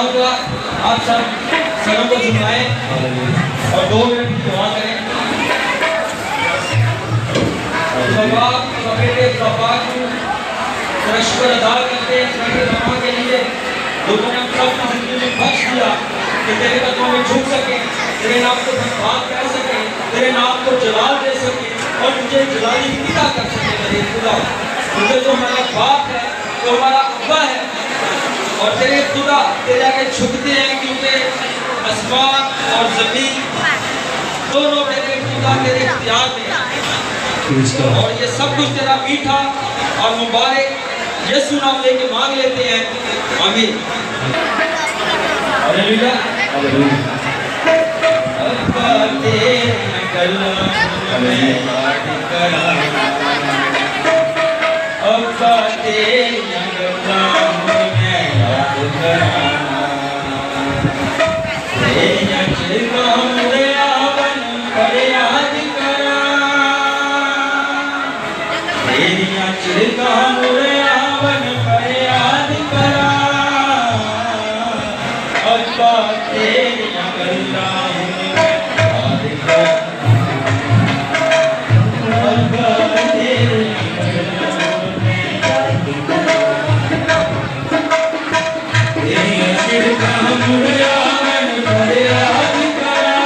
होगा आप सब सरों को झुकाएं और 2 मिनट की दुआ करें। बाप बेटे बाबा को शुक्र अदा करते हैं के लिए जो तूने हम सब जिंदगी में बख्श दिया कि तेरे कदमों में झुक सके, तेरे नाम को धन्यवाद कह सके, तेरे नाम को जलाल दे सके और तुझे जलाली पिता कर सके। मेरे खुदा तुझे जो हमारा बाप है, जो हमारा अब्बा है, और तेरे खुदा तेरे आगे झुकते हैं क्योंकि आसमान और जमीन दोनों मेरे खुदा तेरे इख्तियार में है और ये सब कुछ तेरा मीठा और मुबारक यीशु नाम लेके मांग लेते हैं, आमीन। हालेलुया। अब्बा तेरे कलाम में याद करा, अब्बा तेरे कलाम में याद करा, तेरे चिरकाम में आवन पर याद करा, तेरे चिरकाम में आवन पर याद करा, अब्बा तेरे कलाम में याद करा, अब्बा तेरे कलाम में याद करा, तेरे चिरकाम में आवन पर याद करा,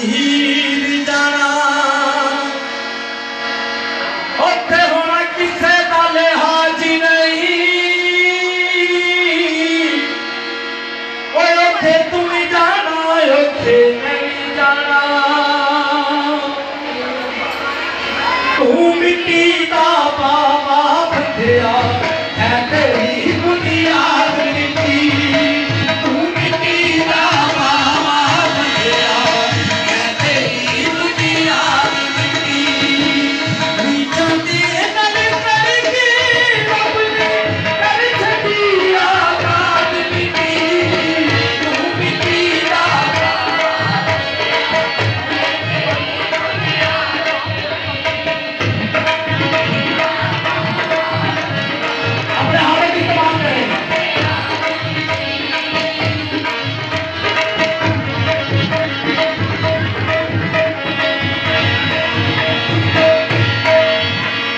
ਹੀਰ ਜਾਣਾ ਉੱਥੇ ਹੋਣਾ ਕਿਸੇ ਦਾ ਲਿਹਾਜ਼ ਨਹੀਂ ਓਏ ਉੱਥੇ ਤੂੰ ਵੀ ਜਾਣਾ ਉੱਥੇ ਮੈਂ ਵੀ ਜਾਣਾ ਤੂੰ ਮਿੱਟੀ ਦਾ ਬਾਬਾ ਬੰਦਿਆ ਹੈ ਤੇਰੀ ਬੁਨਿਆਦ ਮਿੱਟੀ ਤੂੰ ਮਿੱਟੀ ਦਾ ਬਾਬਾ ਬੰਦਿਆ ਹੈ ਤੇਰੀ ਬੁਨਿਆਦ ਮਿੱਟੀ ਨੀ ਚਾਹਦੀ ਨਲ ਕਰਕੇ ਰੱਬ ਨੇ ਕਰ ਛੱਡੀ ਆਜ਼ਾਦ ਮਿੱਟੀ ਤੂੰ ਮਿੱਟੀ ਦਾ अपने हाथ की तमाम करें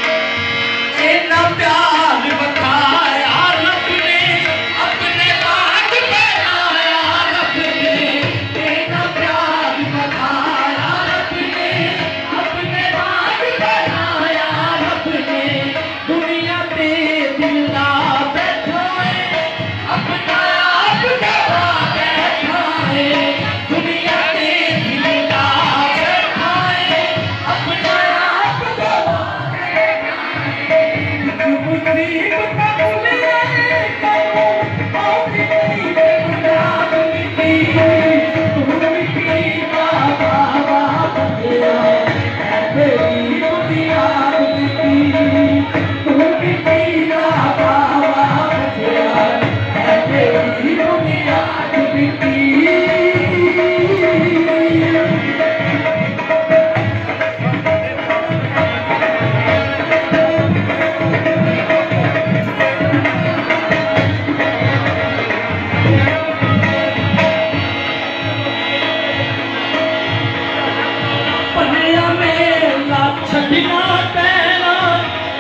इतना प्यार बखाया रब ने अपने बाग बनाया रब ने इतना प्यार बखाया रब ने अपने बाग बनाया रब ने दुनिया पे दिला बैठा है अपना आप गवा बैठा है दुनिया पे दिला बैठा है अपना आप गवा मुसीबत दुनिया करो और नहीं बुनियाद मिट्टी तू मिट्टी का बाबा बंदिया है तेरी बुनियाद मिट्टी तू मिट्टी का बाबा बंदिया है तेरी बुनियाद मिट्टी पनिया मेला छड़ना पैना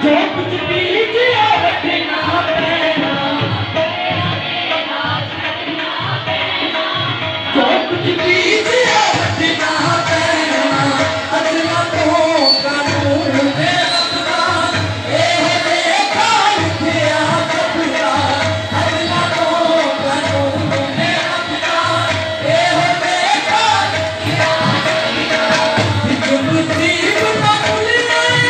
जो कुछ बीजिया रखना पैना जो कुछ बीजिया रखना पैना अदला तो कानून दे रखना देखा लिखिया कपड़ा अदला तो कानून दे रखना देखा मुसीबत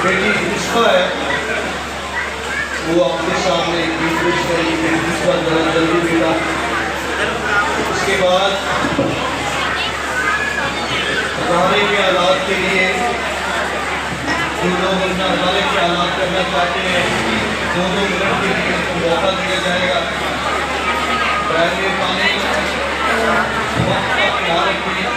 बेटी पुष्पा है वो आपके सामने एक गीत पेश करेगी। मेरी पुष्पा जरा जल्दी बेटा। उसके बाद गाने के आलात के लिए जो लोग अपना गाने के आलात करना चाहते हैं 2-2 मिनट के लिए उनको मौका दिया जाएगा। पानी वक्त का ख्याल रखिए।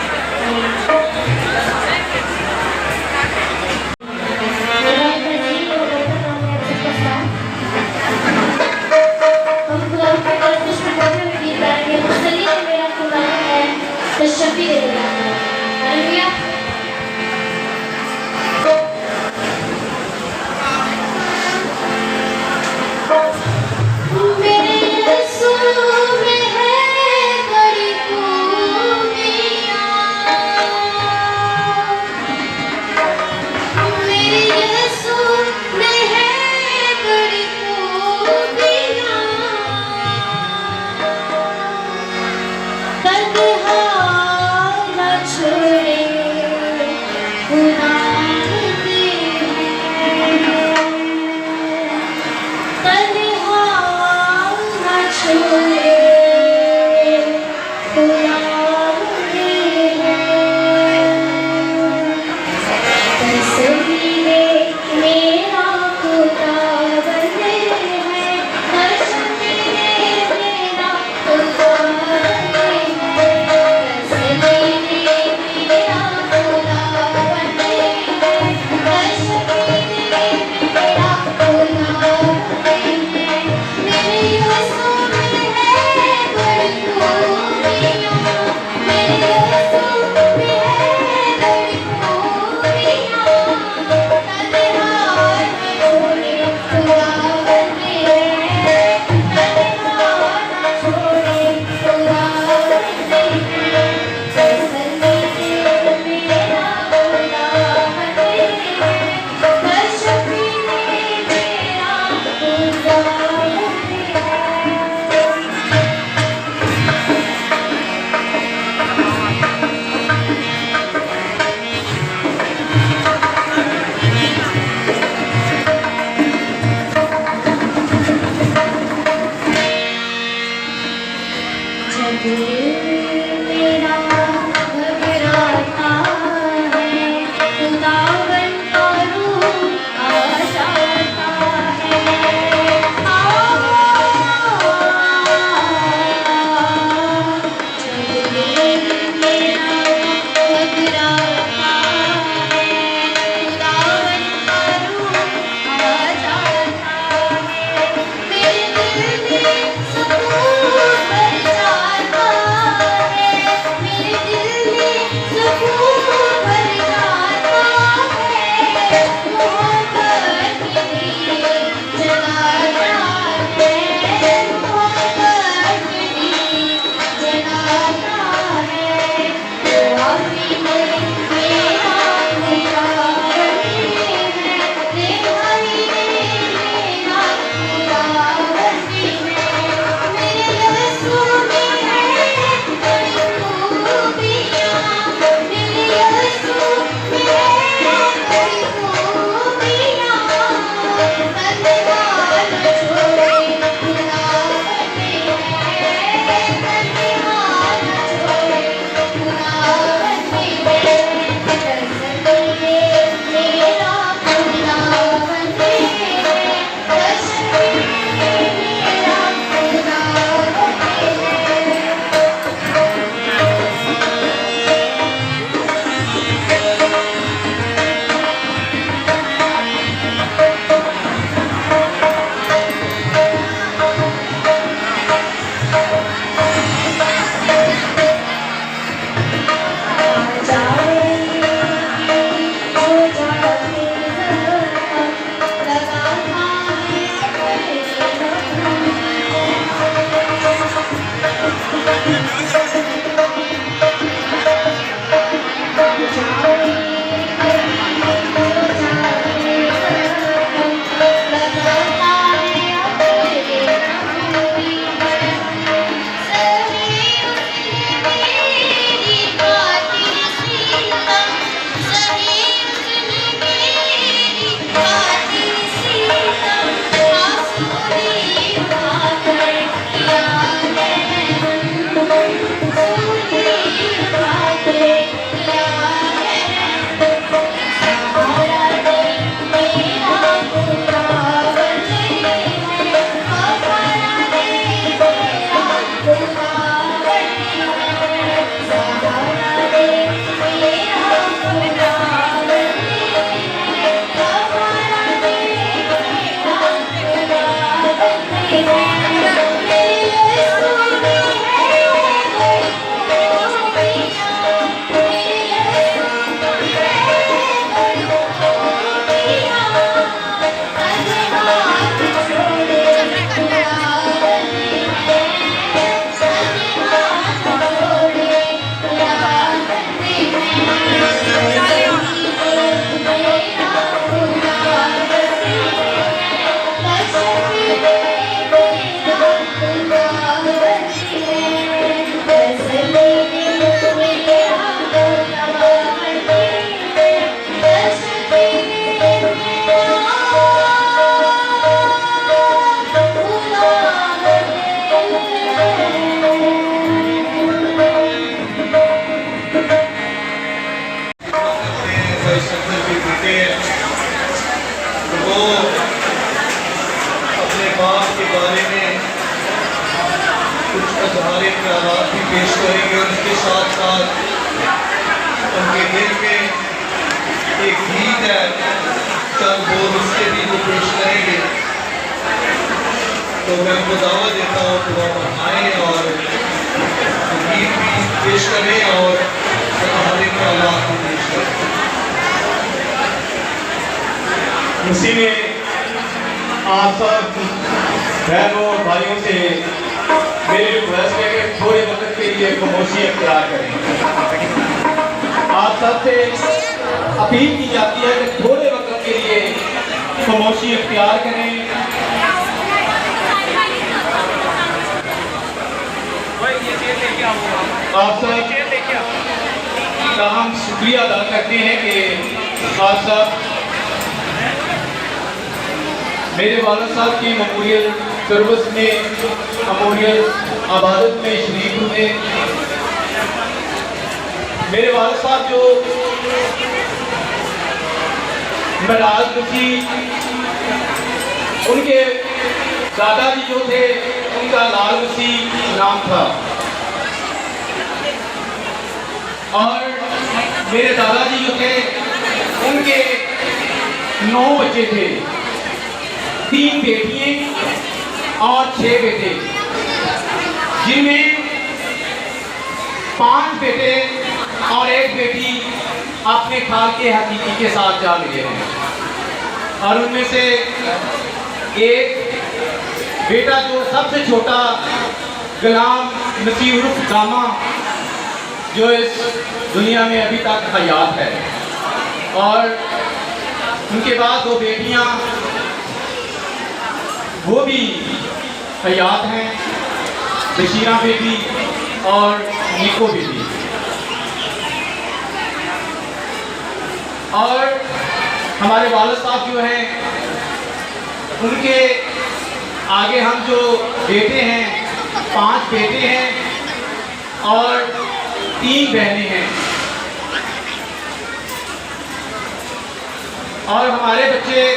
پیش کریں گے اور اس کے ساتھ ساتھ ان کے دل میں ایک گیت ہے چند بول اس کے بھی وہ پیش کریں گے. تو میں ان کو دعوت دیتا ہوں کہ وہ آئیں اور گیت بھی پیش کریں اور ہمارے خیالات بھی پیش کریں. اسی میں آپ سب بہنوں اور بھائیوں سے میری ریکویسٹ ہے کہ تھوڑے وقت کے لیے خاموشی اختیار کریں. آپ سب سے اپیل کی جاتی ہے کہ تھوڑے وقت کے لیے خاموشی اختیار کریں. آپ سب کا ہم شکریہ ادا کرتے ہیں کہ آپ سب میرے والد صاحب کی میموریل سروس میں میموریل عبادت میں شریک ہوئے. میرے والد صاحب جو معراج مسیح ان کے دادا جی جو تھے ان کا لال مسیح نام تھا اور میرے دادا جی جو تھے ان کے 9 بچے تھے, 3 بیٹیاں اور 6 بیٹے, جن میں 5 بیٹے اور 1 بیٹی اپنے خال کے حقیقی کے ساتھ جا ملے ہیں. اور ان میں سے ایک بیٹا جو سب سے چھوٹا غلام نصیر عرف داما جو اس دنیا میں ابھی تک حیات ہے, اور ان کے بعد 2 بیٹیاں وہ بھی حیات ہیں, بشیرہ بیٹی اور نکو بیٹی. اور ہمارے والد صاحب جو ہیں ان کے آگے ہم جو بیٹے ہیں 5 بیٹے ہیں اور 3 بہنیں ہیں. اور ہمارے بچے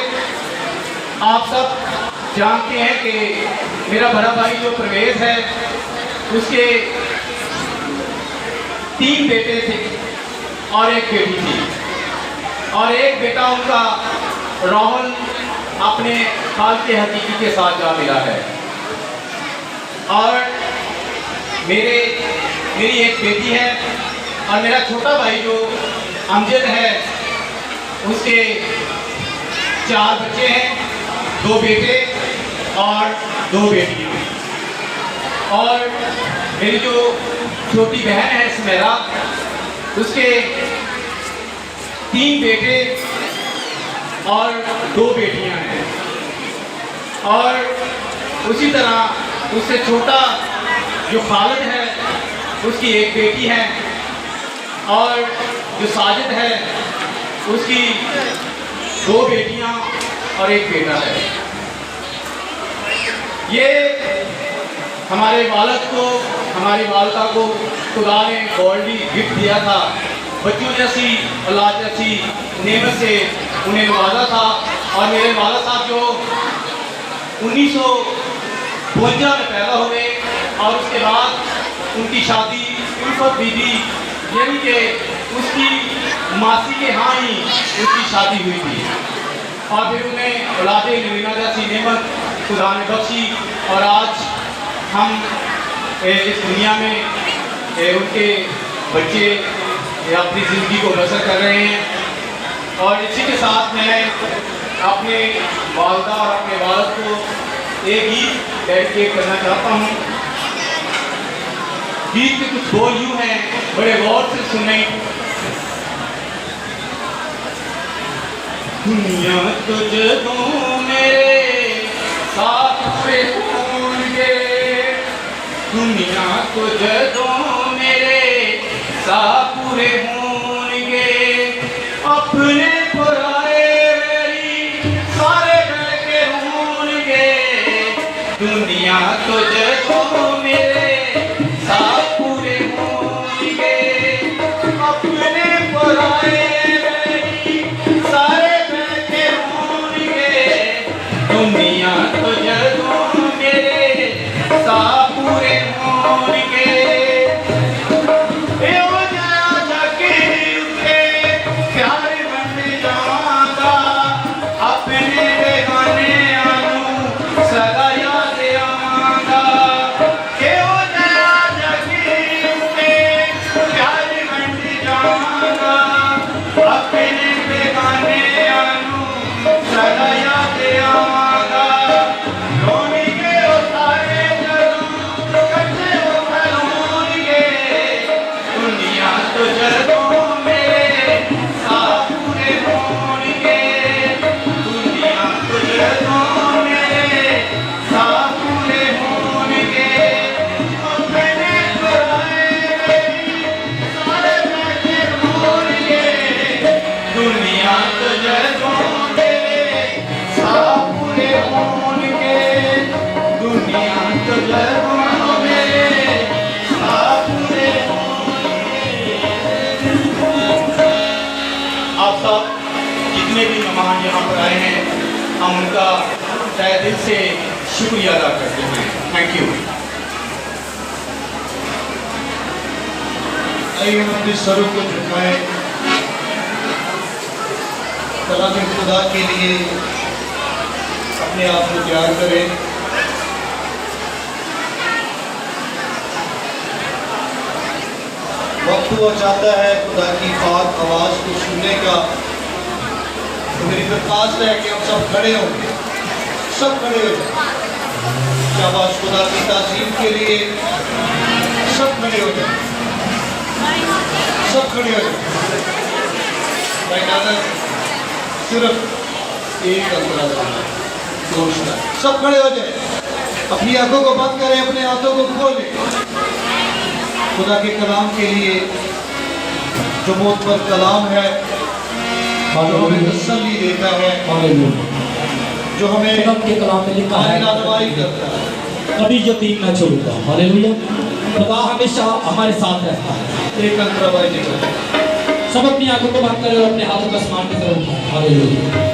آپ سب جانتے ہیں کہ میرا بڑا بھائی جو پرویز ہے اس کے 3 بیٹے تھے اور 1 بیٹی تھی, اور 1 بیٹا ان کا راہل اپنے خال کے حقیقی کے ساتھ جا ملا ہے. اور میری 1 بیٹی ہے, اور میرا چھوٹا بھائی جو امجد ہے اس کے 4 بچے ہیں, 2 بیٹے اور 2 بیٹیاں. اور میری جو چھوٹی بہن ہے سمیرا اس کے 3 بیٹے اور 2 بیٹیاں ہیں. اور اسی طرح اس سے چھوٹا جو خالد ہے اس کی 1 بیٹی ہے, اور جو ساجد ہے اس کی 2 بیٹیاں اور 1 بیٹا ہے. یہ ہمارے والد کو ہماری والدہ کو خدا نے گولڈی گفٹ دیا تھا, بچوں جیسی اولاد جیسی نعمت سے انہیں نوازا تھا. اور میرے والد صاحب جو 1952 میں پیدا ہوئے اور اس کے بعد ان کی شادی الفت بی بی یعنی کہ اس کی ماسی کے ہاں ہی اس کی شادی ہوئی تھی, اور پھر انہیں اولاد نوینہ جیسی نعمت خدا نے بخشی, اور آج ہم اس دنیا میں ان کے بچے اپنی زندگی کو بسر کر رہے ہیں. اور اسی کے ساتھ میں اپنے والدہ اور اپنے والد کو ایک گیت ڈیڈیکیٹ کرنا چاہتا ہوں. گیت کے کچھ بول یوں ہیں, بڑے غور سے سنیں. دنیا تو جدوں میرے ساتھ پہ ہوں گے, دنیا تو جدوں میرے ساتھ پورے ہوں گے, اپنے پرائے میری سارے ڈر کے ہوں گے. دنیا تو جدوں میرے ساتھ پورے ہوں گے, اپنے پرائے میری سارے ڈر کے ہوں گے. دنیا تو جدوں میرے ساتھ پورے ہوں گے, جتنے بھی مہمان یہاں پر آئے ہیں ہم ان کا تہ دل سے شکریہ ادا کرتے ہیں. Thank you. آئیے ہم اپنے سروں کو جھکائیں، کلام خدا کے لیے اپنے آپ کو تیار کریں. وقت ہوا چاہتا ہے خدا کی پاک آواز کو سننے کا. تو میری درخواست ہے کہ ہم سب کھڑے ہوں گے، سب کھڑے ہو جائیں. شاباش خدا کی تعظیم کے لیے سب کھڑے ہو جائیں، سب کھڑے ہو جائیں. میں کہتا صرف ایک اندازہ سوچنا ہے. سب کھڑے ہو جائیں، اپنی آنکھوں کو بند کریں، اپنے ہاتھوں کو کھولیں. خدا کے کلام کے لیے جو موت پر کلام ہے، جو ہمیں تسلی دیتا ہے، جو ہمیں خدا کے کلام میں لکھا ہے رہنمائی کرتا ہے. کبھی یتیم نہ چھوڑتا. ہاللیلویا. خدا ہمیشہ ہمارے ساتھ رہتا ہے. ایک انترا بائی جی کرتا ہے. سب اپنی آنکھوں کو بند کریں اور اپنے ہاتھوں کو آسمان کی طرف اٹھائیں. ہاللیلویا.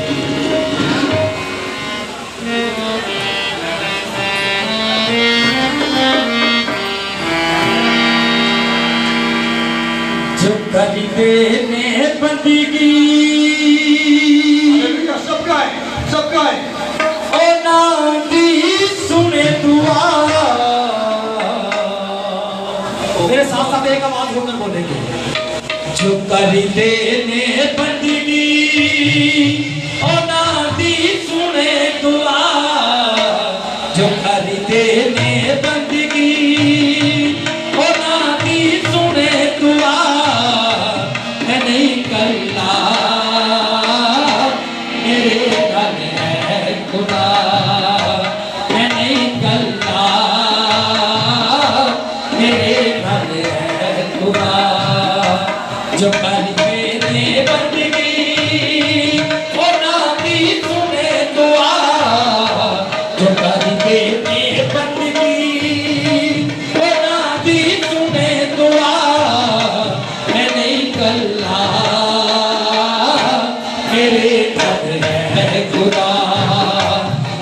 جو خریدے نے بندگی سب گائیں، سب گائیں. اے نادی سنے دعا. میرے ساتھ ساتھ ایک آواز ہو کر بولیں گے. جو خریدے نے بندگی اے نادی سنے دعا. جو خریدے نے بندگی اے نادی سنے دعا. میں نہیں کرنا میرے گھر ہے خدا. میں نہیں کرنا میرے گھر ہے خدا. جو کرتے نے بندگی وہ نادی سنے دعا. جو کرتے نے بندگی وہ نادی سنے دعا. میں نہیں کرنا میرے گھر ہے خدا.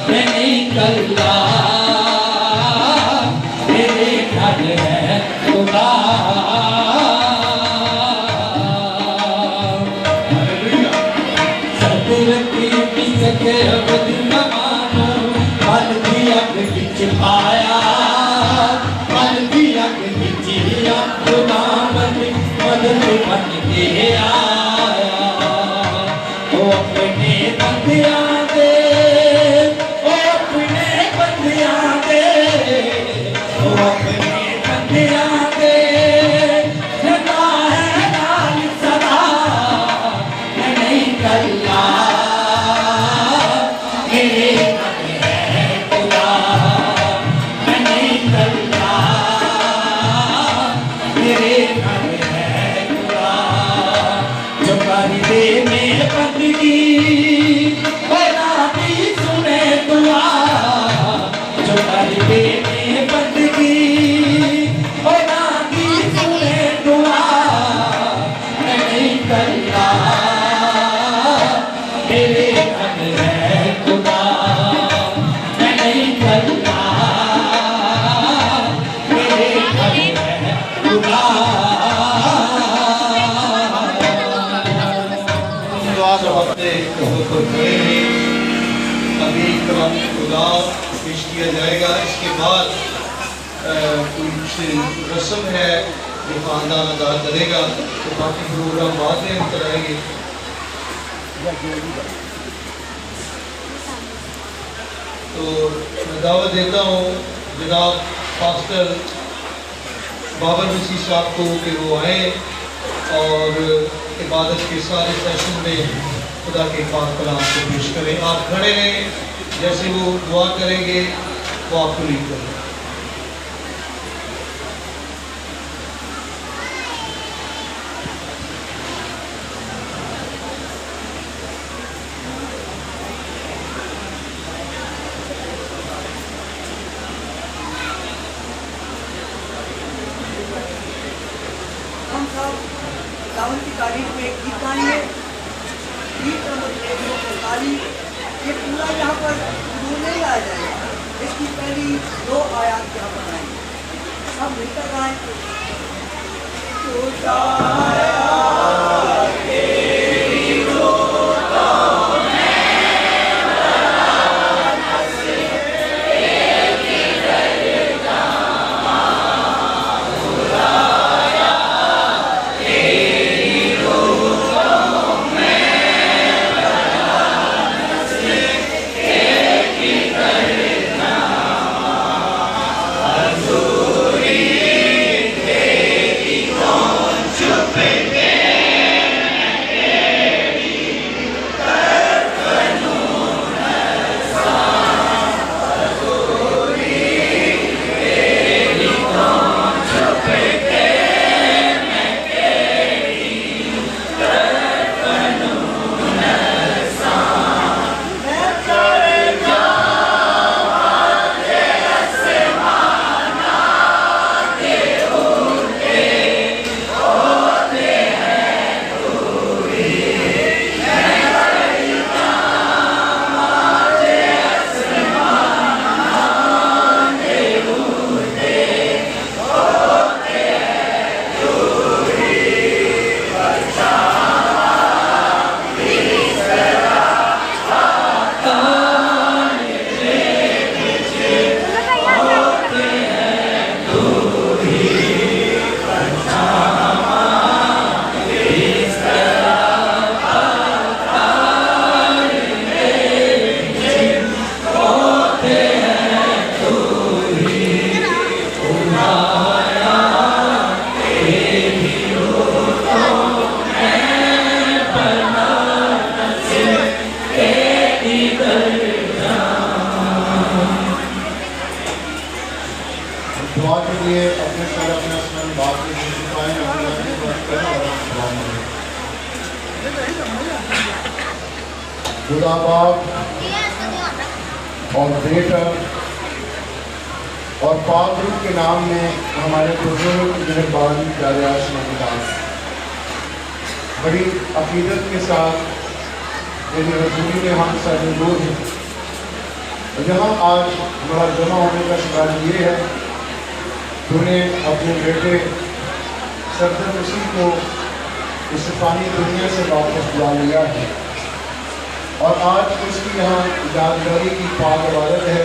میں نہیں کرنا میرے گھر ہے خدا. سدرتی پسکے ابد نمانو. پل دیا کے بچ پایا، پل دیا کے بچ یا خدا مدد بن کے آیا. وہ اپنے بندیاں دے، وہ اپنے بندیاں دے، وہ اپنے بندیاں دے لگا ہے نال سدا. میں نہیں کرنا میرے گھر ہے خدا. میں نہیں کرنا میرے گھر ہے خدا. جو کر دے میں بندگی وہ نادی سنے دعا. جو کر دے میں بندگی وہ نادی سنے دعا. میں نہیں کرنا میرے گھر ہے خدا. میں نہیں کرنا میرے گھر ہے خدا. دعا کا وقت ہے، کھڑے ہیں. ابھی کلام خدا پیش کیا جائے گا. اس کے بعد کچھ رسم ہے جو خاندان ادا کرے گا، تو باقی پروگرام بعد میں ہم کرائیں گے. تو میں دعوت دیتا ہوں جناب پاسٹر بابر مسیح صاحب کو کہ وہ آئیں اور عبادت کے سارے سیشن میں خدا کے پاک کلام کو پیش کریں. آپ کھڑے رہیں، جیسے وہ دعا کریں گے وہ آپ کو لیڈ کریں. ہم سب خداوند کی تعریف میں ایک گیت گائیں گے. बीच नंबर 145 ये पूरा यहाँ पर नहीं लाया जाएगा। इसकी पहली 2 आयात यहाँ पर आएंगी, सब मिलकर गाएं। दुआ के लिए अपने सर अपने असमान बात में खुदा बाप और बेटा और पाक रूह के नाम में हमारे बुजुर्ग मेहरबान प्यारे आसमानी दास बड़ी अकीदत के साथ मेरी रसूली में हम सब मौजूद हैं। यहाँ आज हमारा जमा होने का सवाल ये है, तूने अपने बेटे सरदार मसीह को इस फानी दुनिया से वापस बुला लिया है और आज उसकी यहाँ यादगारी की पाक इबादत है।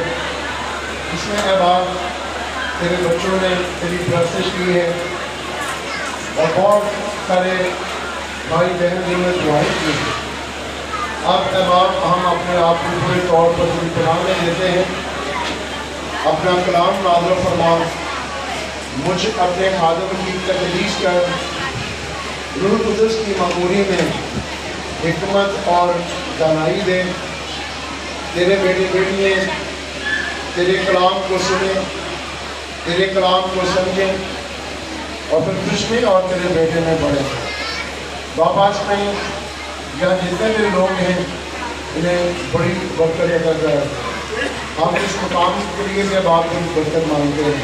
इसमें अहबाब तेरे बच्चों ने तेरी परस्तिश की है और बहुत सारे भाई बहन जिन्होंने दुआएं की है। अब अहबाब हम अपने आप को पूरे तौर पर तेरी पनाह में देते हैं। अपना कलाम नाज़िल फरमा, मुझ अपने खादम की तकलीस कर रूह कुदस की मक़बूली में हिकमत और दानाई दे। तेरे बेटे बेटियाँ तेरे कलाम को सुने, तेरे कलाम को समझें और फिर तुझमें और तेरे बेटे में बढ़े। बाबा में यहाँ जितने भी लोग हैं इन्हें बड़ी बरकत अदा कर। हम इस मुकाम के लिए भी बाप की बरकत मांगते हैं।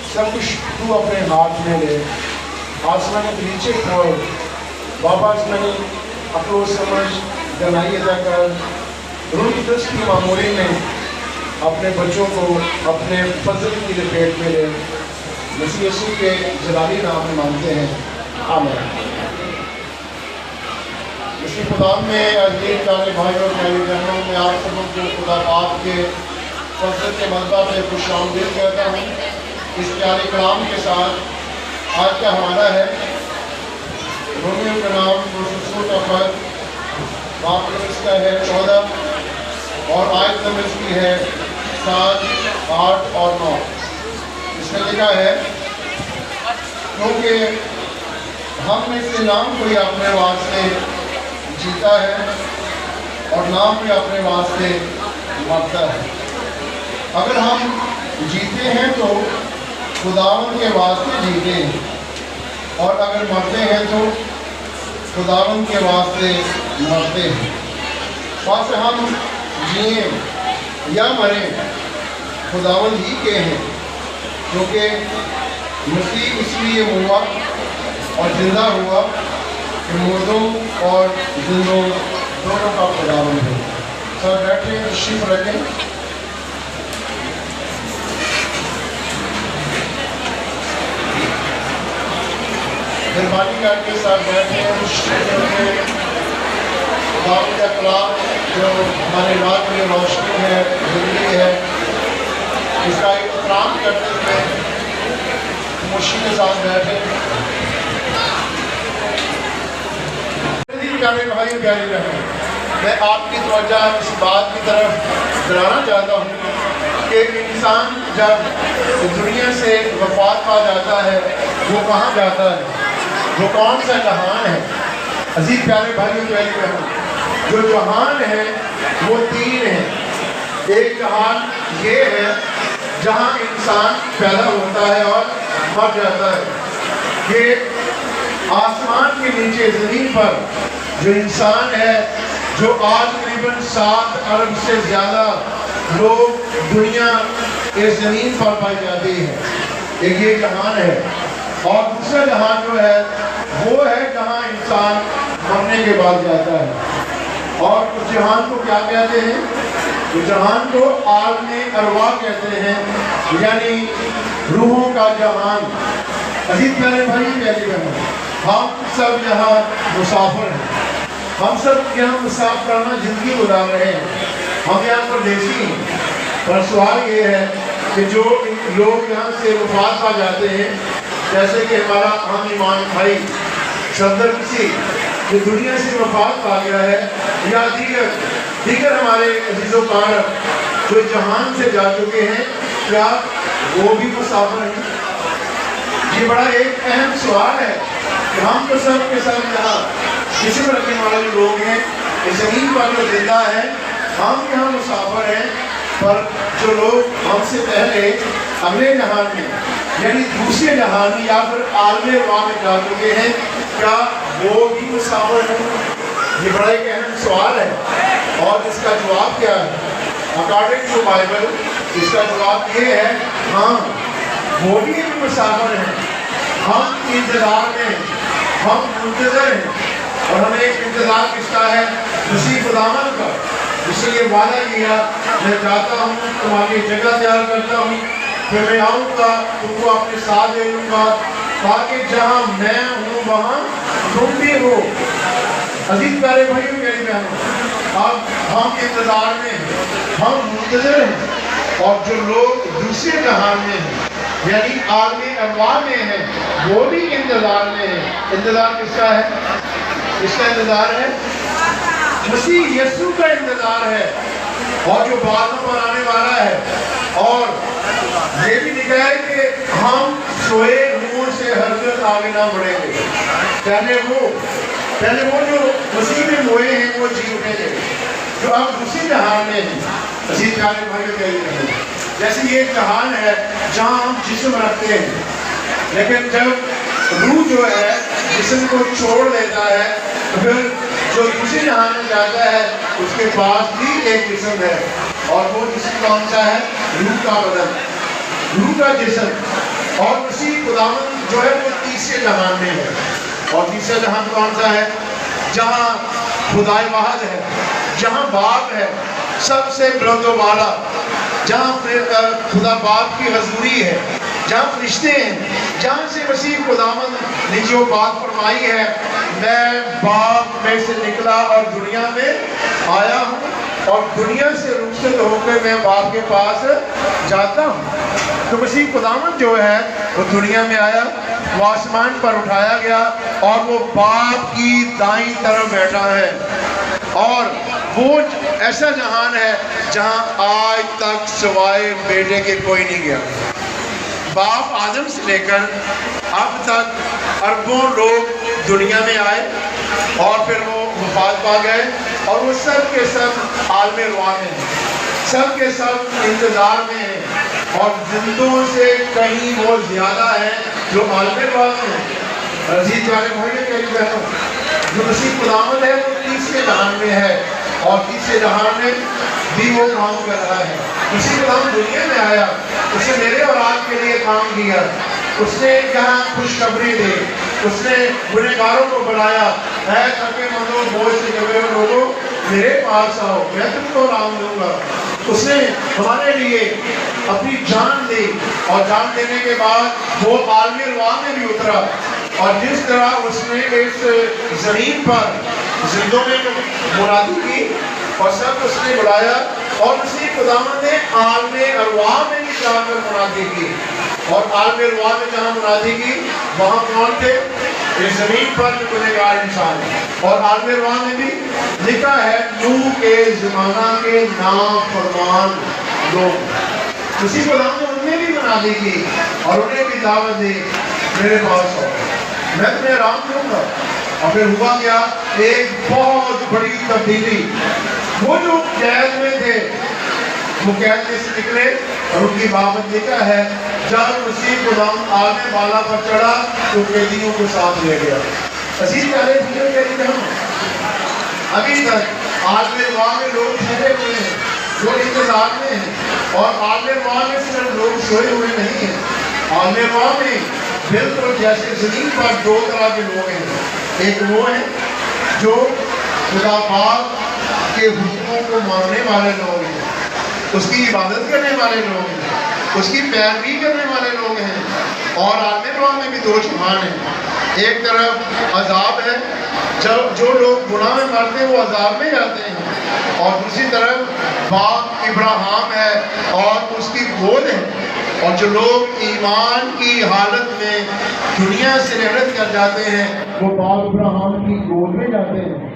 सब कुछ तू अपने हाथ में ले, आसमान के नीचे खोल। बाबा में अक्ल समझ दनाई अदा कर। रूह कुदस की मामूली में अपने बच्चों को अपने फजल की लपेट में ले। मसीह यीशु के जलाली नाम में मांगते हैं, आमीन। इसी खुदा में अजीज प्यारे भाई और प्यारी बहनों में आप सबों को खुदा आपके फजल के मलबा पे खुश आमदीद कहता हूँ। इस प्यारे कलाम के साथ आज का हमारा है रोमियो का नाम रसूल का फर्ज बाप इसका है 14 और आयत नंबर इसकी है 7, 8 और 9। इसमें लिखा है, क्योंकि हम में से नाम कोई अपने वास्ते जीता है और नाम भी अपने वास्ते मरता है। अगर हम जीते हैं तो खुदावन के वास्ते जीते हैं और अगर मरते हैं तो खुदावन के वास्ते मरते हैं। बस हम जिए या मरे खुदावन ही के हैं, क्योंकि मसीह इसलिए हुआ और जिंदा हुआ मुर्दों और जिंदों दोनों का खुदावंद है। सब बैठे तशरीफ रखें। मेहरबानी करके सब बैठे खुदावंद का कलाम जो हमारे रात में रोशनी है, जिंदगी है, इसका एहतराम करते हुए खामोशी के साथ बैठे। प्यारे भाई प्यारे बहन, मैं आपकी तवज्जो इस बात की तरफ दिलाना चाहता हूँ कि इंसान जब दुनिया से वफात पा जाता है वो कहाँ जाता है, वो कौन सा जहान है। अजीज प्यारे भाई प्यारे बहन, जो जहान है वो तीन है। एक जहान ये है जहाँ इंसान पैदा होता है और मर जाता है। ये आसमान के नीचे ज़मीन पर जो इंसान है, जो आज तकरीबन 7 अरब से ज़्यादा लोग दुनिया इस ज़मीन पर पाई जाती है, एक ये जहान है। और दूसरा जहान जो है वो है जहाँ इंसान मरने के बाद जाता है। और उस जहान को क्या कहते हैं? उस जहान को आलमे अरवा कहते हैं, यानी रूहों का जहान। अजीज प्यारे भाई प्यारी बहन, हम सब यहाँ मुसाफिर हैं, हम सब यहाँ मुसाफिराना ज़िंदगी गुजार रहे हैं, हम यहाँ परदेसी हैं। पर सवाल ये है कि जो लोग यहाँ से वफात पा जाते हैं, जैसे कि हमारा हम ईमान भाई सफदर किसी जो दुनिया से वफात पा गया है, या दीगर हमारे अजीज़ों कार जो जहान से जा चुके हैं, क्या वो भी मुसाफिर हैं? ये बड़ा एक अहम सवाल है कि हम तो सब के सब यहाँ जिस्म रखने वाले लोग हैं, इस ज़मीन पर जो जिंदा है, हम यहाँ मुसाफिर हैं। पर जो लोग हमसे पहले अगले जहान में यानी दूसरे जहान में या फिर आलमे अरवा में जा चुके हैं, क्या वो भी मुसाफिर हैं? ये बड़ा एक अहम सवाल है और इसका जवाब क्या है? अकॉर्डिंग टू बाइबल इसका जवाब ये है, हाँ वो भी एक मुसाफिर हैं। हम इंतज़ार में, हम मुंतज़र हैं और हमें एक इंतज़ार किसका है? मसीह खुदावंद का। इसलिए वादा किया, मैं जाता हूँ तुम्हारी जगह तैयार करता हूँ, फिर मैं आऊँगा तुमको अपने साथ ले लूँगा, ताकि जहाँ मैं हूँ वहाँ तुम भी हो। अजीज प्यारे भाइयों मेरी बहनों, अब हम इंतज़ार में हैं, हम मुंतज़र हैं। और जो लोग दूसरे जहान में हैं यानी आलमे अरवा में हैं, वो भी इंतज़ार में हैं। इंतज़ार किसका है? किसका इंतज़ार है? मसीह यीशु का इंतज़ार है, और जो बाद में आने वाला है। और ये भी लिखा है कि हम सोए रूह से हरकत आगे ना बढ़ेंगे। पहले वो जो मसीह में मोए हैं वो जी उठेंगे, जो अब दूसरे जहान में हैं। अजीज प्यारे भाइयों के जैसे ये जहान है जहाँ हम जिस्म रखते हैं, लेकिन जब रूह जो है जिस्म को छोड़ देता है तो फिर जो दूसरे जहान में जाता है उसके पास भी एक जिस्म है, और वो जिस्म कौन सा है? रूह का बदन, रूह का जिस्म। और उसी खुदावंद जो है वो तीसरे जहान में है। और तीसरा जहान कौन सा है? जहाँ खुदाए वाहद है, जहाँ बाप है सबसे बुलंद वाला, जहाँ खुदा बाप की हजूरी है, जहाँ फरिश्ते हैं, जहाँ से मसीह खुदावंद ने जो बात फरमाई है, मैं बाप में से निकला और दुनिया में आया हूँ, और दुनिया से रुखसत होकर मैं बाप के पास जाता हूँ। तो मसीह खुदावंद जो है वो दुनिया में आया, वो आसमान पर उठाया गया और वो बाप की दाईं तरफ बैठा है। और वो ऐसा जहान है जहाँ आज तक सिवाय बेटे के कोई नहीं गया। बाप आदम से लेकर अब तक अरबों लोग दुनिया में आए और फिर वो वफात पा गए, और वो सब के सब आलमे अरवा में हैं, सब के सब इंतज़ार में हैं, और जिंदों से कहीं वो ज़्यादा है जो आलमे अरवा में हैं। अजीज वाले भाइयों मेरी बहनों, जो मसीह खुदावंद है वो तीसरे जहान में है, और तीसरे जहान में भी वो काम कर रहा है। मसीह खुदावंद दुनिया में आया, उसने मेरे और आपके लिए काम किया, उसने यहाँ खुशखबरी दी اس نے گنہگاروں کو بلایا، اے تھکے مندوں بوجھ سے جبے ہوئے لوگوں میرے پاس آؤ، میں تم کو آرام دوں گا۔ اس نے ہمارے لیے اپنی جان دی، اور جان دینے کے بعد وہ عالم روا میں بھی اترا، اور جس طرح اس نے اس زمین پر زندوں میں منادی کی اور سب اس نے بلایا، اور اسی خداوند نے عالم ارواح میں بھی جا کر منادی کی، اور عالم ارواح میں جہاں منادی کی وہاں کون تھے؟ اس زمین پر جو گنہگار انسان، اور عالم ارواح میں بھی لکھا ہے نوح کے زمانہ کے نافرمان لوگ، اسی خداوند نے ان میں بھی منادی کی اور انہیں بھی دعوت دی میرے پاس آؤ، میں تمہیں آرام دوں گا۔ اور پھر ہوا کیا؟ ایک بہت بڑی تبدیلی، وہ جو قید میں تھے وہ قید میں سے نکلے، اور ان کی بابت لکھا ہے جب مسیح خداوند عالم بالا پر چڑھا تو قیدیوں کو ساتھ لے گیا۔ عزیز پیارے بھائیو میری بہنوں، ابھی تک عالم ارواح میں لوگ ٹھہرے ہوئے ہیں، جو انتظار میں ہیں، اور عالم ارواح میں صرف لوگ سوئے ہوئے نہیں ہیں، عالم ارواح میں بالکل جیسے زمین پر دو طرح کے لوگ ہیں، ایک وہ ہیں جو خدا پاک کے حکموں کو ماننے والے لوگ ہیں، اس کی عبادت کرنے والے لوگ ہیں، اس کی پیروی کرنے والے لوگ ہیں، اور عالم ارواح میں بھی دو جہان ہیں، ایک طرف عذاب ہے، جو لوگ گناہ میں مرتے ہیں وہ عذاب میں جاتے ہیں، اور دوسری طرف باپ ابراہیم ہے اور اس کی گود ہے، اور جو لوگ ایمان کی حالت میں دنیا سے رحلت کر جاتے ہیں وہ باپ ابراہیم کی گود میں جاتے ہیں۔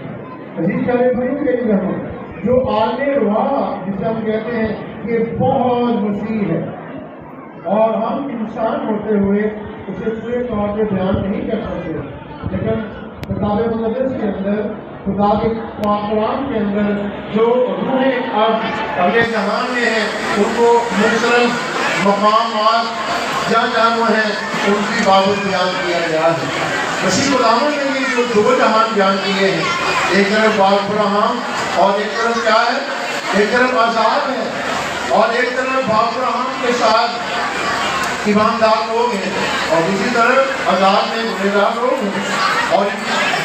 عزیز پیارے بھائیو میری بہنوں، جو عالم ارواح جسے ہم کہتے ہیں یہ بہت وسیع ہے، اور ہم انسان ہوتے ہوئے اسے پورے طور پہ بیان نہیں کر سکتے، لیکن کتاب مقدس کے اندر، خدا کے پاک کلام کے اندر جو روحیں اب اگلے جہان میں ہیں ان کو مختلف مقامات جہاں جہاں وہ ہیں ان کی بابت بیان کیا گیا ہے۔ مسیح خداوند نے یہ جو دو جہان بیان کیے ہیں، ایک طرف باپ ابراہیم اور ایک طرف کیا ہے؟ ایک طرف عذاب ہے، اور ایک طرف باپ ابراہیم کے ساتھ ایماندار لوگ ہیں، اور دوسری طرف عذاب میں گنہگار لوگ ہیں، اور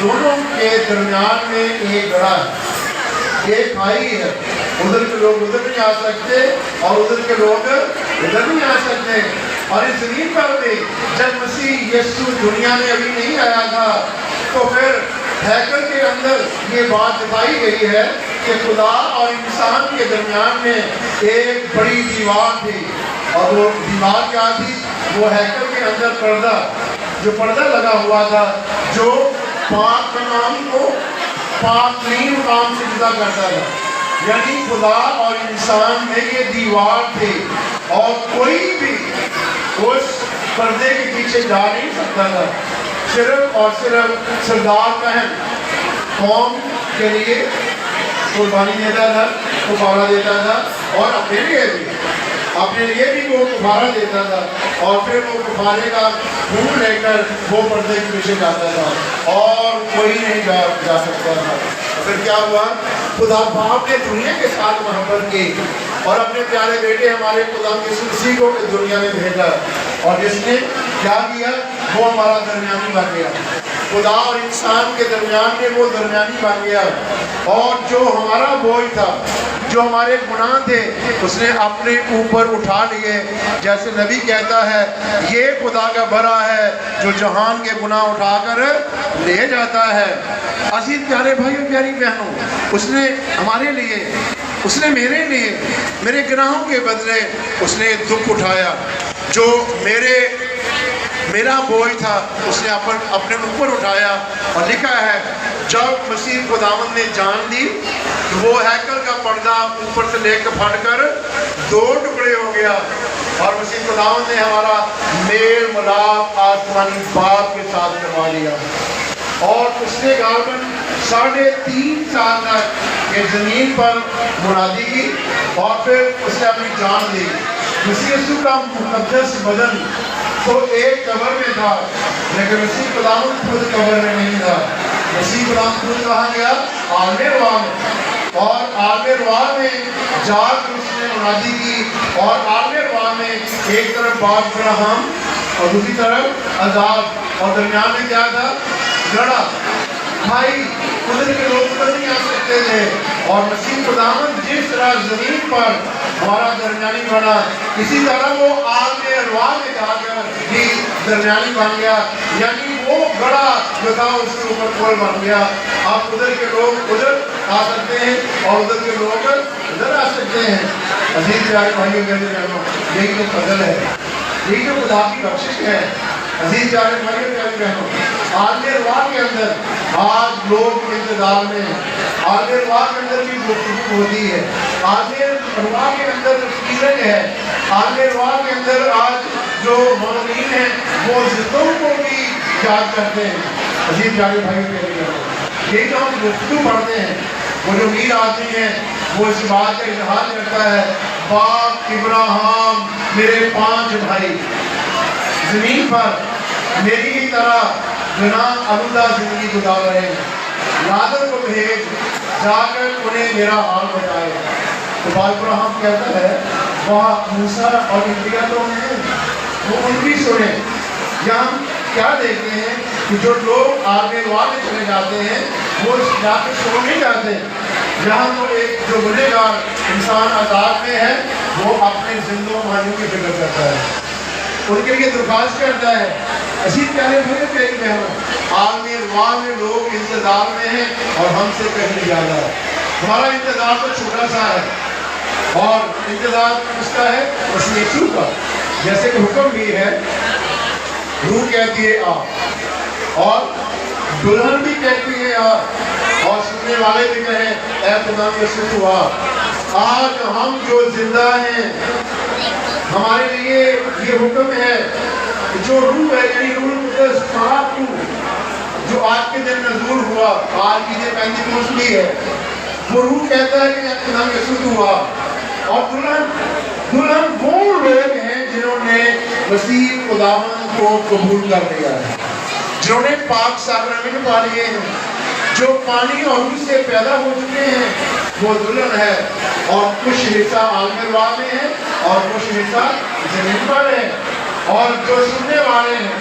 دونوں کے درمیان میں ایک گڑھا ہے، ایک کھائی ہے، ادھر کے لوگ ادھر نہیں آ سکتے اور ادھر کے لوگ ادھر نہیں آ سکتے۔ اور اس زمین پر بھی جب مسیح یسوع دنیا میں ابھی نہیں آیا تھا تو پھر ہیکل کے اندر یہ بات بتائی گئی ہے کہ خدا اور انسان کے درمیان میں ایک بڑی دیوار تھی، اور وہ دیوار کیا تھی؟ وہ ہیکل کے اندر پردہ، جو پردہ لگا ہوا تھا جو پاک کلام کو پاک ترین مقام سے جدا کرتا تھا، یعنی خدا اور انسان میں یہ دیوار تھی، اور کوئی بھی اس پردے کے پیچھے جا نہیں سکتا تھا، صرف اور صرف سردار بہن قوم کے لیے قربانی دیتا تھا، کفارہ دیتا تھا، اور اپنے لیے بھی وہ کفارہ دیتا تھا، اور پھر وہ کفارے کا خون لے کر وہ پردے کے پیچھے جاتا تھا، اور کوئی نہیں جا سکتا تھا۔ پھر کیا ہوا؟ خدا باپ نے دنیا کے ساتھ محبت کی اور اپنے پیارے بیٹے ہمارے خدا کے مسیح کو دنیا میں بھیجا، اور جس نے کیا کیا؟ وہ ہمارا درمیانی بن گیا، خدا اور انسان کے درمیان میں وہ درمیانی بن گیا، اور جو ہمارا بوجھ تھا، جو ہمارے گناہ تھے، اس نے اپنے اوپر اٹھا لیے، جیسے نبی کہتا ہے یہ خدا کا برا ہے جو جہان کے گناہ اٹھا کر لے جاتا ہے۔ عزیز پیارے بھائیوں پیاری بہنوں، اس نے ہمارے لیے، اس نے میرے لیے، میرے گناہوں کے بدلے اس نے دکھ اٹھایا، جو میرا بوجھ تھا اس نے اپنے اوپر اٹھایا، اور لکھا ہے جب مسیح خداوند نے جان دی تو وہ ہیکل کا پردہ اوپر سے لے کے پھٹ کر دو ٹکڑے ہو گیا، اور مسیح خداوند نے ہمارا میل ملاپ آسمانی باپ کے ساتھ کروا لیا، اور اس نے غالباً 3.5 سال تک یہ زمین پر منادی کی، اور پھر اس نے اپنی جان دی۔ مسیح یسوع کا مقدس بدن تو ایک قبر میں تھا، لیکن مسیح خداوند خود قبر میں نہیں تھا، مسیح خداوند خود کہاں گیا؟ عالم ارواح میں، اور عالم ارواح میں جا کر اس نے منادی کی، اور عالم ارواح میں ایک طرف باپ ابراہیم اور دوسری طرف عذاب، और दरमियान में क्या था? गड़ा। भाई उधर के लोग उधर नहीं आ सकते थे, और मसीह खुदावंद जिस तरह जमीन पर हमारा दरमियानी बना, इसी तरह वो आग में अरवाह में जाकर भी दरमियानी बन गया, यानी वो गड़ा जो था उसके ऊपर पुल बन गया। अब उधर के लोग उधर आ सकते हैं और उधर के लोग उधर आ सकते हैं। अजीज प्यारे भाइयों बहनों, यही तो फजल है, यही तो खुदा की बख्शिश है। अजीज प्यारे भाइयों बहनों, आलमे अरवाह के अंदर आज लोग इंतजार में हैं, आलमे अरवाह के अंदर भी गुफ्तगू होती है, आलमे अरवाह के अंदर फीलिंग है, आलमे अरवाह के अंदर आज जो मौमीन हैं वो जिद्दों को भी याद करते हैं। अजीज प्यारे भाइयों बहनों, यही तो हम गुफ्तगू पढ़ते हैं। वो जो मीर आदमी है वो इस बात का इजहार करता है, बाप इब्राहिम मेरे 5 भाई जमीन पर मेरी ही तरह गुनाह आलूदा जिंदगी गुजार रहे हैं, लादर को भेज जाकर उन्हें मेरा हाल बताए। तो बाप इब्राहिम कहता है वहाँ मूसा और इंडिया तो हैं, वो उनकी सुने। यहाँ क्या देखते हैं कि जो लोग आगे वाले चले जाते हैं वो जाकर सो नहीं जाते। जहाँ तो एक जो गुनहगार इंसान अजाब में है वो अपने जिंदों भाइयों की फिक्र करता है, उनके लिए दरख्वास्त करता है। ऐसी प्यारे मेरे प्यारी बहनों, आग में अरवाह में लोग इंतजार में हैं और हमसे कहीं ज़्यादा है। हमारा इंतजार तो छोटा सा है और इंतजार किसका है? बस यीशु का। जैसे कि हुक्म भी है, रूह कहती है आ, और दुल्हन भी कहती है आ, और सुनने वाले भी कहें ऐ खुदा यीशु तू आ। आज हम जो जिंदा हैं हमारे लिए ये हुक्म है कि जो रूह है यानी रूह कुद्दस पाक जो आज के दिन नज़ूल हुआ, आज की जो पेंटिकोस्ट भी है, वो रूह कहता है कि खुदा यीशु तू आ। और दुल्हन वो लोग हैं जिन्होंने मसीह खुदावंद को कबूल कर लिया है, जिन्होंने पाक साकरामेंट पा लिए हैं, जो पानी और रूह से पैदा हो चुके हैं, वो दुल्हन है। और कुछ हिस्सा आलमिरवा में है और कुछ हिस्सा जमीन पर है। और जो सुनने वाले हैं,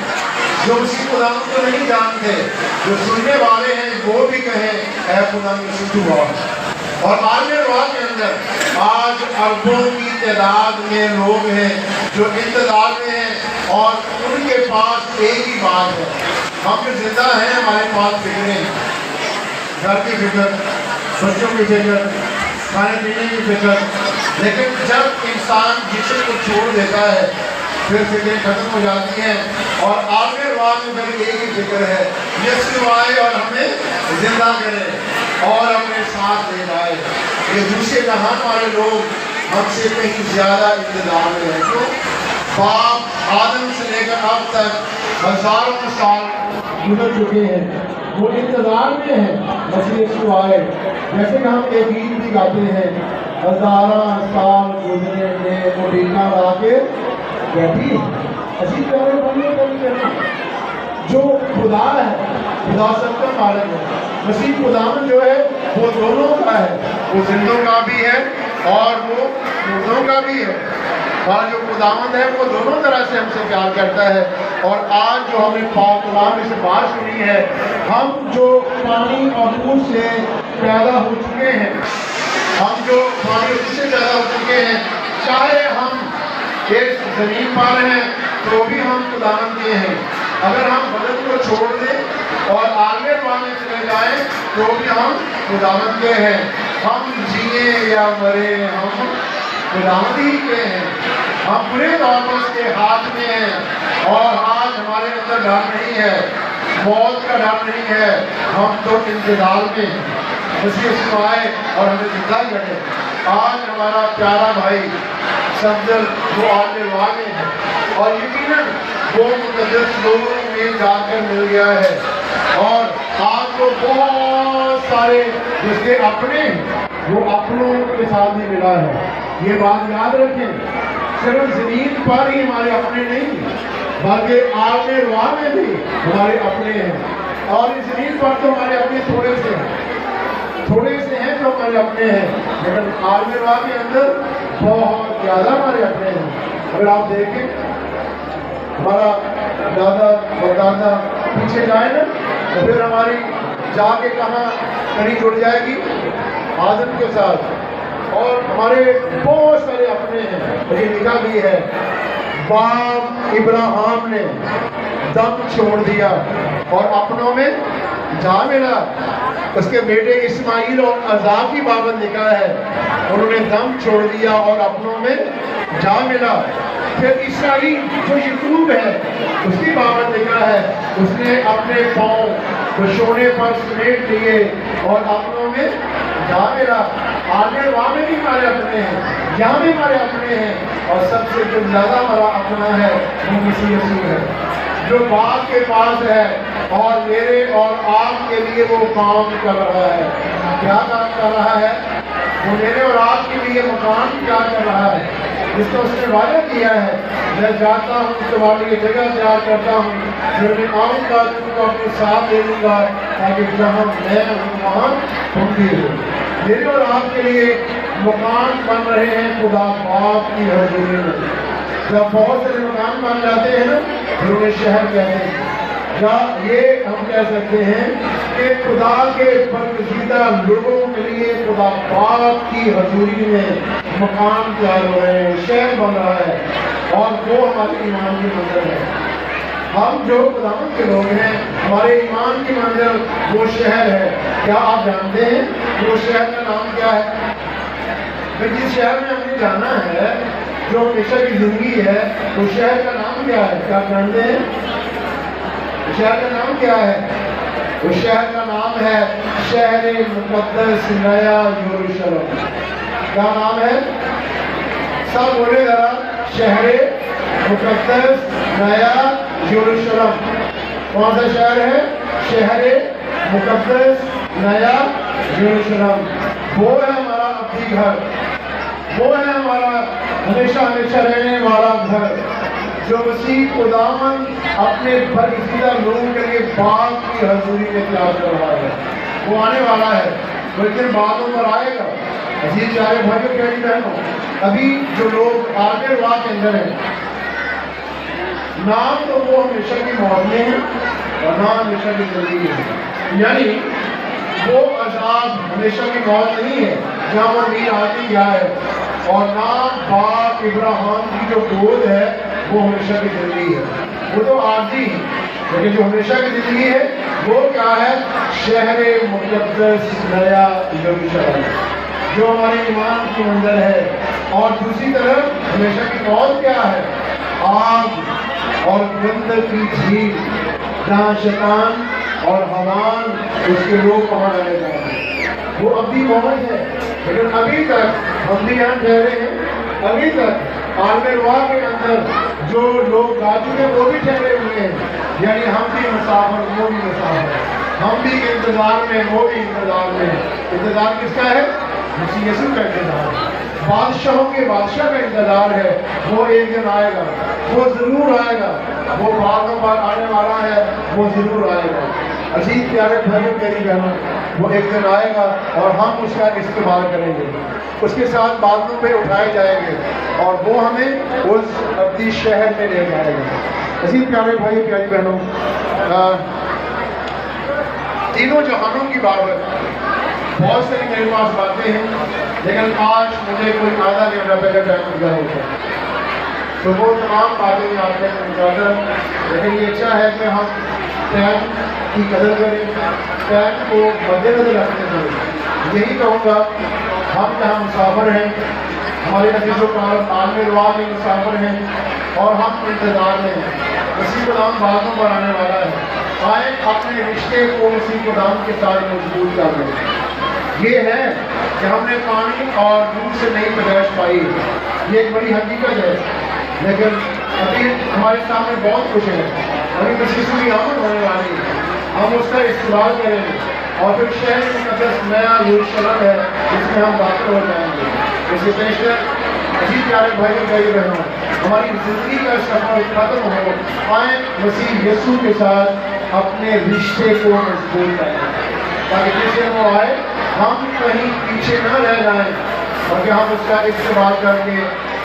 जो मसीह खुदावंद को नहीं जानते, जो सुनने वाले हैं, वो भी कहें ऐ खुदा यीशु तू आ। और आलमिरवा के अंदर आज अरबों की तादाद में लोग हैं जो इंतजार में हैं और उनके पास एक ही बात है, हम जो जिंदा हैं हमारे पास फिक्रें, घर की फिक्र, बच्चों की फिक्र, खाने पीने की फिक्र। लेकिन जब इंसान जिसे को छोड़ देता है फिर फिक्रें खत्म हो जाती हैं और आलमिरवा में फिर एक ही फिक्र है, यीशु आए और हमें जिंदा करे और अपने साथ ले जाए। ये दूसरे जहान वाले लोग हमसे कहीं ज़्यादा इंतजार में हैं। क्यों? बाप आदम से लेकर अब तक हजारों साल गुजर चुके हैं, वो इंतजार में हैं मसीह यीशु आए। जैसे कि हम एक गीत भी गाते हैं, हजारों साल गुजरे में मुडीना लाके बैठी। ऐसी प्यारे बनिए कभी जो खुदा है, खुदा सबका मालिक है। मसीह खुदावन जो है वो दोनों का है, वो जिंदों का भी है और वो मुर्दों का भी है। और जो खुदावंद है वो दोनों तरह से हमसे प्यार करता है। और आज जो हमने पाक कलाम से बात सुनी है, हम जो पानी और दूध से पैदा हो चुके हैं, हम जो पानी और दूध से पैदा हो चुके हैं, चाहे हम इस जमीन पर हैं तो भी हम खुदावंद के हैं। अगर हम बदन को छोड़ दें और आगे पाने चले जाएं तो भी हम खुदावंद के हैं। हम जिए या मरे हम खुदावंद ही के हैं। हम पूरे तौर पर उसके हाथ में हैं और आज हमारे अंदर डर नहीं है, मौत का डर नहीं है। हम तो इंतजार में मसीह आए और हमें जिंदा करे। आज हमारा प्यारा भाई सफदर वो आने वाले हैं और यकीनन वो मुकद्दस लोगों में जाकर मिल गया है और आपको बहुत सारे जिसके अपने वो अपनों के साथ ही मिला है। ये बात याद रखें, सिर्फ जमीन पर ही हमारे अपने नहीं, बल्कि आलमे अरवाह में भी हमारे अपने हैं। और इस जमीन पर तो हमारे अपने थोड़े से हैं जो हमारे अपने हैं, लेकिन आलमे अरवाह के अंदर बहुत ज़्यादा हमारे अपने हैं। अगर आप देखें हमारा دادا پردادا پیچھے جائیں نا تو پھر ہماری جا کے کہاں کڑی جڑ جائے گی؟ آدم کے ساتھ۔ اور ہمارے بہت سارے اپنے ہیں، یہ لکھا بھی ہے باپ ابراہیم نے دم چھوڑ دیا اور اپنوں میں جا ملا۔ اس کے بیٹے اسماعیل اور عذاب کی بابت لکھا ہے انہوں نے دم چھوڑ دیا اور اپنوں میں جا ملا۔ پھر اسرائیل جو یعقوب ہے اس کی بابت لکھا ہے اس نے اپنے پاؤں بچھونے پر سمیٹ لیے اور اپنوں میں جا ملا۔ آگے وہاں میں بھی ہمارے اپنے ہیں، یہاں بھی ہمارے اپنے ہیں، اور سب سے جو زیادہ ہمارا اپنا ہے وہ مسیح یسوع ہے جو باپ کے پاس ہے اور میرے اور آپ کے لیے وہ کام کر رہا ہے۔ کیا کام کر رہا ہے؟ وہ میرے اور آپ کے لیے مکان کیا کر رہا ہے جس کو اس نے وعدہ کیا ہے، میں جاتا ہوں تمہارے لیے جگہ تیار کرتا ہوں، پھر میں آؤں گا تم کو اپنے ساتھ لے لوں گا تاکہ جہاں میں ہوں وہاں تم بھی ہو۔ میرے اور آپ کے لیے مکان بن رہے ہیں خدا باپ کی حضوری میں۔ جب بہت سے مکان بن جاتے ہیں نا پھر انہیں شہر کہتے ہیں، یا یہ ہم کہہ سکتے ہیں کہ خدا کے برگزیدہ لوگوں کے لیے خدا باپ کی حضوری میں مکان تیار ہو رہے ہیں، شہر بن رہا ہے، اور وہ ہمارے ایمان کی منزل ہے۔ ہم جو خداوند کے لوگ ہیں ہمارے ایمان کی منزل وہ شہر ہے۔ کیا آپ جانتے ہیں وہ شہر کا نام کیا ہے؟ جس شہر میں ہم نے جانا ہے جو ہمیشہ کی زندگی ہے وہ شہر کا نام کیا ہے؟ کیا آپ جانتے ہیں شہر کا نام کیا ہے؟ وہ شہر کا نام ہے شہر مقدس نیا یروشلم۔ کیا نام ہے؟ سب بولے ذرا، شہر مقدس نیا یروشلم۔ کون سا شہر ہے؟ شہر مقدس نیا یروشلم۔ وہ ہے ہمارا اپنی گھر، وہ ہے ہمارا ہمیشہ ہمیشہ رہنے والا گھر جو مسیح خداوند اپنے برگزیدہ لوگوں کے لیے باپ کی حضوری میں تیار کر رہا ہے۔ وہ آنے والا ہے، وہ ایک دن بعدوں پر آئے گا۔ عزیز پیارے بھائیوں پیاری بہنوں، ابھی جو لوگ آخر واہ کے اندر ہیں نہ تو وہ ہمیشہ کی موت میں ہیں اور نہ ہمیشہ کی زندگی ہے، یعنی وہ عذاب ہمیشہ کی موت نہیں ہے جہاں وہ امیر آدمی گیا ہے، اور نہ باپ ابراہیم کی جو گود ہے وہ ہمیشہ کی زندگی ہے، وہ تو عارضی ہے، لیکن جو ہمیشہ کی زندگی ہے وہ کیا ہے؟ شہر مقدس نیا یروشلم جو ہمارے ایمان کی منزل ہے۔ اور دوسری طرف ہمیشہ کی موت کیا ہے؟ آگ اور گندگ کی جھیل جہاں شیطان اور حمان اس کے لوگ وہاں رہے جا رہے ہیں، وہ اب بھی موت ہے، لیکن ابھی تک ہم بھی یہاں ٹھہرے ہیں، ابھی تک عالم واہ کے اندر جو لوگ جا چکے وہ بھی ٹھہرے ہوئے ہیں، یعنی ہم بھی مسافر وہ بھی مسافر، ہم بھی انتظار میں وہ بھی انتظار میں۔ انتظار کس کا ہے؟ مسیح یسوع کا انتظار، بادشاہوں کے بادشاہ کا انتظار ہے۔ وہ ایک دن آئے گا، وہ ضرور آئے گا، وہ بعدوں بعد آنے والا ہے، وہ ضرور آئے گا۔ عزیز پیارے بھائیوں پیاری بہنوں، وہ ایک دن آئے گا اور ہم اس کا استعمال کریں گے، اس کے ساتھ بادلوں پہ اٹھائے جائیں گے اور وہ ہمیں اس ابدی شہر میں لے جائے گا۔ عزیز پیارے بھائیوں پیاری بہنوں، تینوں جہانوں کی بابت بہت ساری میرے پاس باتیں ہیں، لیکن آج مجھے کوئی آدھا گھنٹہ پہلے ٹائم ملا ہوتا ہے تو وہ تمام باتیں میں آپ نے سمجھا، لیکن یہ اچھا ہے کہ ہم ٹائم کی قدر کریں، ٹائم کو مد نظر رکھنے چاہیے۔ یہی کہوں گا، ہم جہاں مسافر ہیں، ہمارے عزیز و کرام عالم واہ میں مسافر ہیں اور ہم انتظار میں ہیں، مسیح خداوند بعدوں پر آنے والا ہے۔ آئیں اپنے رشتے کو مسیح خداوند کے ساتھ مضبوط کر لیں۔ یہ ہے کہ ہم نے پانی اور دودھ سے نہیں پیدائش پائی، یہ ایک بڑی حقیقت ہے، لیکن ابھی ہمارے سامنے بہت کچھ ہے، ابھی مسیح کی آمد ہونے والی ہے، ہم اس کا استعمال کریں گے اور پھر شہر مقدس نیا یروشلم ہے جس میں ہم داخل ہو جائیں گے۔ اس سے پیشتر عزیز پیارے بھائیوں بھائی بہنوں، ہماری زندگی کا سفر ختم ہو، آئیں مسیح یسوع کے ساتھ اپنے رشتے کو مضبوط کریں تاکہ جس سے وہ آئے ہم کہیں پیچھے نہ رہ جائیں، بلکہ ہم اس کا استعمال کر کے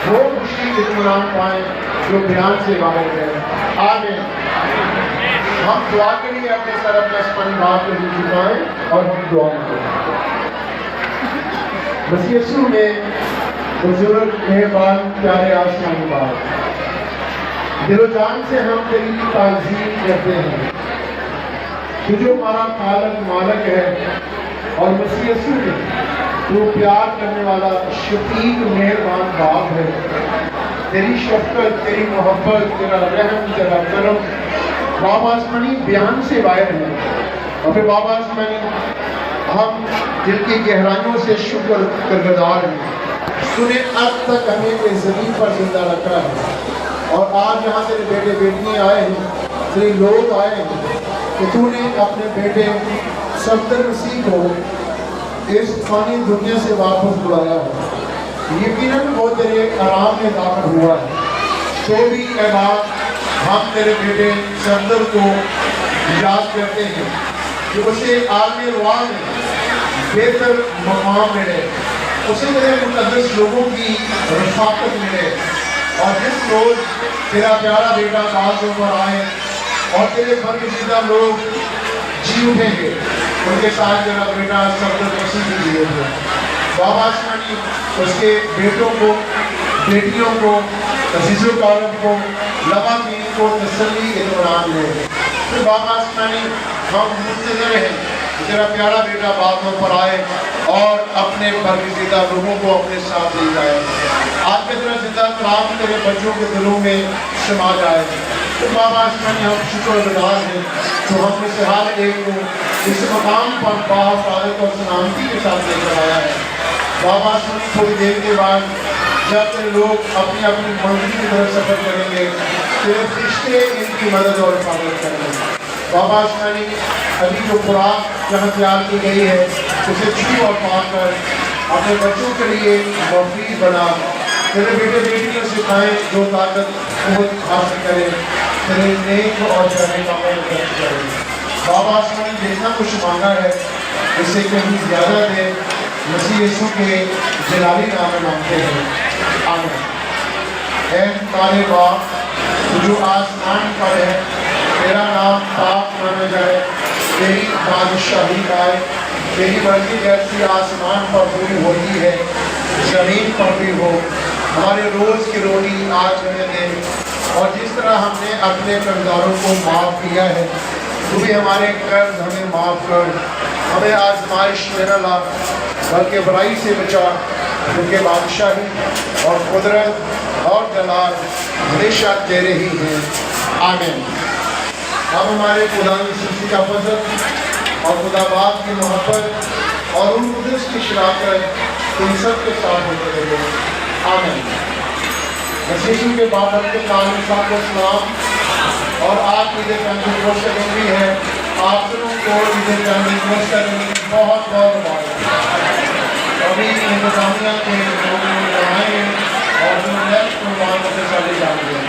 वो खुशी इत्मीनान पाएं जो बयान से बाहर है। आमीन। हम दुआ के लिए अपने सर अपने आसमानी बाप को झुकाएं और हम दुआ करें। बस यीशु में बुजुर्ग मेहरबान प्यारे आसमानी बाप, दिलो जान से हम तेरी ताज़ीम करते हैं। तू जो हमारा खालक मालक है और मसीह यीशु में तू प्यार करने वाला शफीक मेहरबान बाप है। तेरी शफकत, तेरी मोहब्बत, तेरा रहम, तेरा करम बाबा आसमानी बयान से बाहर है। और फिर बाबा आसमानी हम दिल की गहराइयों से शुक्र करगुजार हैं। तूने अब तक हमें इस ज़मीन पर जिंदा रखा है और आज यहाँ तेरे बेटे बेटियाँ आए हैं, तेरे लोग आए हैं कि तूने अपने बेटे सफदर मसीह को इस फानी दुनिया से वापस बुलाया है। यकीनन वो तेरे आराम में दाखिल हुआ है। तो भी ए बाप, हम तेरे बेटे सफदर को याद करते हैं कि उसे आलमी रुआ में बेहतर मकाम मिले, उसे मेरे मुक़द्दस लोगों की रफ़ाकत मिले। और जिस रोज़ तेरा प्यारा बेटा बात पर आए और तेरे बरगज़ीदा लोग जी उठेंगे, उनके साथ तेरा बेटा सफदर मसीह भी जी उठे। बाबा आसमानी उसके बेटों को, बेटियों को, अज़ीज़ों कारब को, लवाकीन को तसल्ली इत्मीनान दे। फिर बाबा आसमानी हम मुंतज़िर हैं कि तेरा प्यारा बेटा बातों पर आए और अपने बरगज़ीदा लोगों को अपने साथ ले जाए। आज के तरह जिंदा कलाम तेरे बच्चों के दिलों में समा जाए। तो बाबा आसमानी हम शुक्रगुजार हैं तो हमने से हर एक को इस मकाम पर बाहिफाजत और सलामती के साथ लेकर आया है। बाबा आसमानी थोड़ी देर के बाद जब तेरे लोग अपनी अपनी मंजिल की तरफ सफर करेंगे, तेरे फरिश्ते इनकी मदद और हिफाजत करेंगे। बाबा आसमानी अभी जो खुराक जहाँ तैयार की गई है उसे छू और पाक कर अपने बच्चों के लिए मौफीज बना। तेरे बेटे बेटियों से खाएँ जो ताकत बहुत हासिल करें, तेरे नेक और प्यारे कामों में खर्च करें। बाबा आसमानी जितना कुछ मांगा है इससे कहीं ज़्यादा दे, मसीह यीशु के जलाली नाम में मांगते हैं। आमीन। ऐ तारे बाप जो आसमान पर है, तेरा नाम पाक माना जाए, तेरी बादशाही आए, तेरी मर्जी जैसी आसमान पर पूरी होती है ज़मीन पर भी हो। हमारे रोज़ की रोटी आज हमें दे और जिस तरह हमने अपने कर्जदारों को माफ़ किया है, तू भी हमारे कर्ज हमें माफ़ कर। हमें आजमाइश में न ला बल्कि बुराई से बचा, क्योंकि बादशाही और कुदरत और जलाल हमेशा तेरे ही हैं। आमीन। अब हमारे खुदा यीशु का फजल और खुदा बाप की मोहब्बत और उन कुदरत की शराकत तुम सब के साथ होते रहे। आमीन। यीशु के बाबत के कानून साहब को सलाम और आप ईद पेंटिकोस्ट भी है। आप सबों को ईद पेंटिकोस्ट करने की बहुत बहुत मुबारक। अभी इंतजामिया के लोग आएंगे और जो नेक्स्ट प्रोग्राम से चले जाएंगे।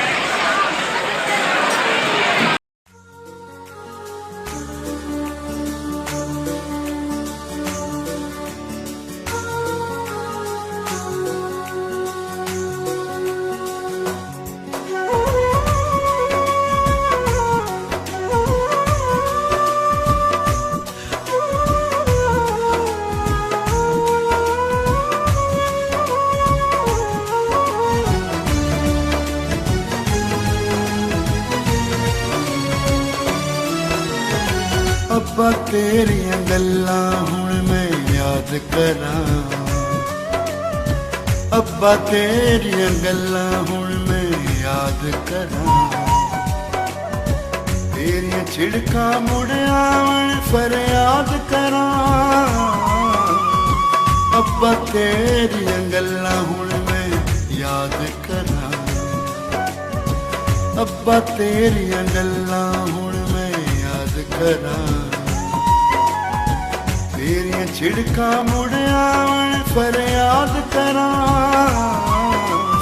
अब्बा तेरियां गल्लां हुण मैं याद करां, अब्बा तेरियां गल्लां हुण मैं याद करां, तेरियां छिड़कां मुड़ आवन फरियाद करां। अब्बा तेरियां गल्लां हुण मैं याद करां, अब्बा तेरियां गल्लां हुण मैं याद करां, तेरियां छिड़कां मुड़ आवन फरियाद करां,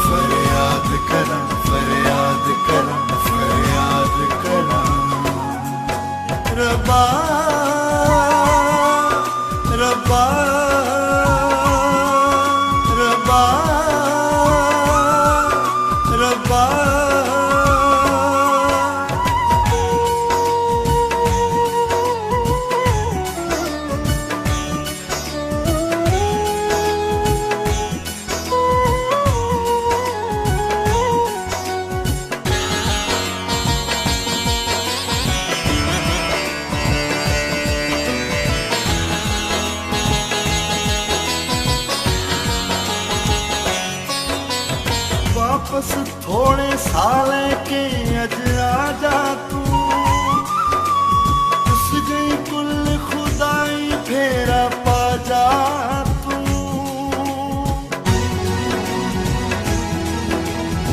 फरियाद करां, फरियाद करां, फरियाद करां। रब्बा रब्बा रब्बा वापस थोड़े साले के अज आ जा तू